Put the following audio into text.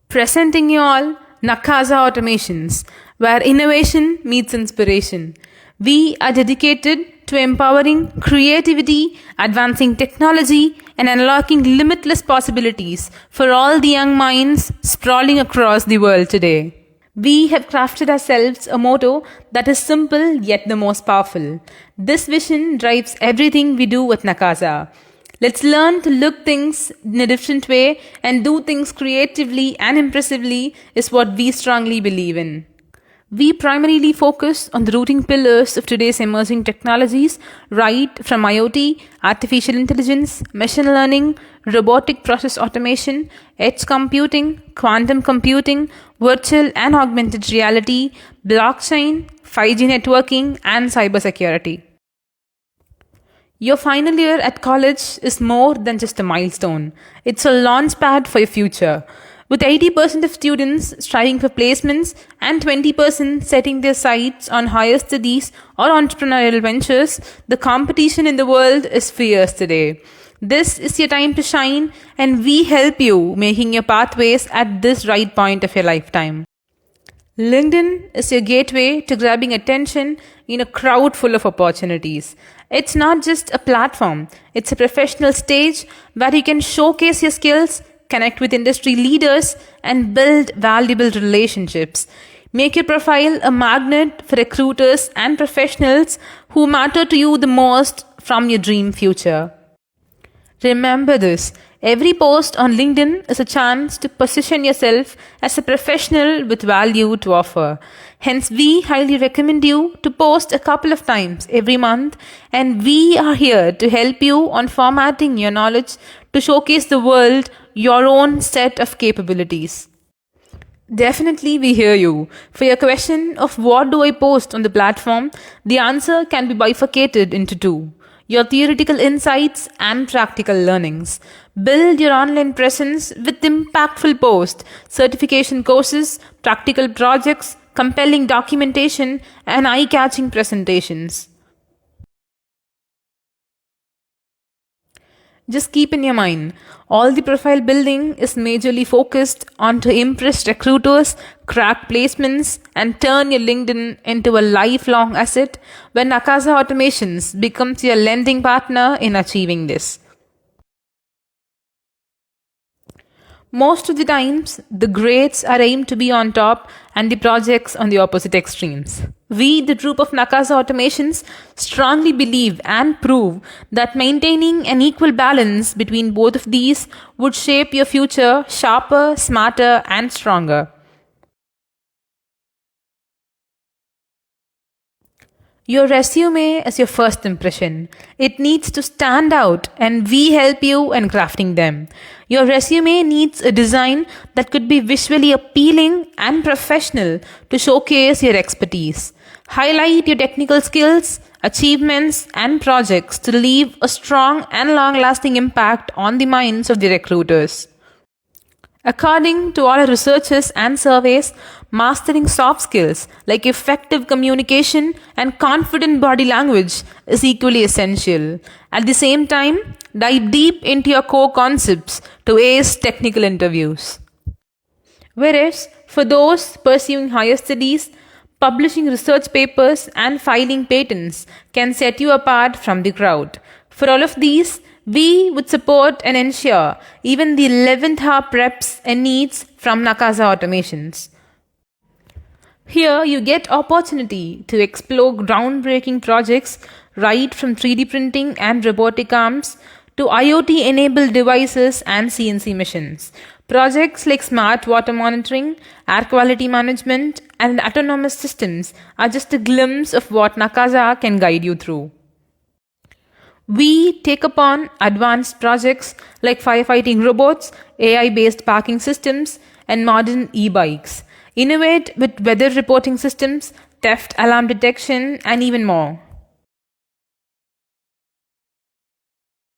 Presenting you all Nakaza Automations, where innovation meets inspiration. We are dedicated to empowering creativity, advancing technology, and unlocking limitless possibilities for all the young minds sprawling across the world today. We have crafted ourselves a motto that is simple yet the most powerful. This vision drives everything we do at Nakaza. Let's learn to look things in a different way and do things creatively and impressively is what we strongly believe in. We primarily focus on the rooting pillars of today's emerging technologies, right from IoT, artificial intelligence, machine learning, robotic process automation, edge computing, quantum computing, virtual and augmented reality, blockchain, 5G networking, and cybersecurity. Your final year at college is more than just a milestone. It's a launchpad for your future. With 80% of students striving for placements and 20% setting their sights on higher studies or entrepreneurial ventures, the competition in the world is fierce today. This is your time to shine, and we help you making your pathways at this right point of your lifetime. LinkedIn is your gateway to grabbing attention in a crowd full of opportunities. It's not just a platform, it's a professional stage where you can showcase your skills, connect with industry leaders, and build valuable relationships. Make your profile a magnet for recruiters and professionals who matter to you the most from your dream future. Remember this. Every post on LinkedIn is a chance to position yourself as a professional with value to offer. Hence, we highly recommend you to post a couple of times every month, and we are here to help you on formatting your knowledge to showcase the world your own set of capabilities. Definitely, we hear you. For your question of what do I post on the platform, the answer can be bifurcated into two: your theoretical insights and practical learnings. Build your online presence with impactful posts, certification courses, practical projects, compelling documentation, and eye-catching presentations. Just keep in your mind, all the profile building is majorly focused on to impress recruiters, crack placements, and turn your LinkedIn into a lifelong asset when Nakaza Automations becomes your lending partner in achieving this. Most of the times, the grades are aimed to be on top and the projects on the opposite extremes. We, the group of Nakaza Automations, strongly believe and prove that maintaining an equal balance between both of these would shape your future sharper, smarter, and stronger. Your resume is your first impression. It needs to stand out, and we help you in crafting them. Your resume needs a design that could be visually appealing and professional to showcase your expertise. Highlight your technical skills, achievements, and projects to leave a strong and long-lasting impact on the minds of the recruiters. According to all our researches and surveys, mastering soft skills like effective communication and confident body language is equally essential. At the same time, dive deep into your core concepts to ace technical interviews. Whereas, for those pursuing higher studies, publishing research papers and filing patents can set you apart from the crowd. For all of these, we would support and ensure even the 11th hour preps and needs from Nakaza Automations. Here you get opportunity to explore groundbreaking projects right from 3D printing and robotic arms to IoT-enabled devices and CNC machines. Projects like smart water monitoring, air quality management, and autonomous systems are just a glimpse of what Nakaza can guide you through. We take upon advanced projects like firefighting robots, AI-based parking systems, and modern e-bikes. Innovate with weather reporting systems, theft alarm detection, and even more.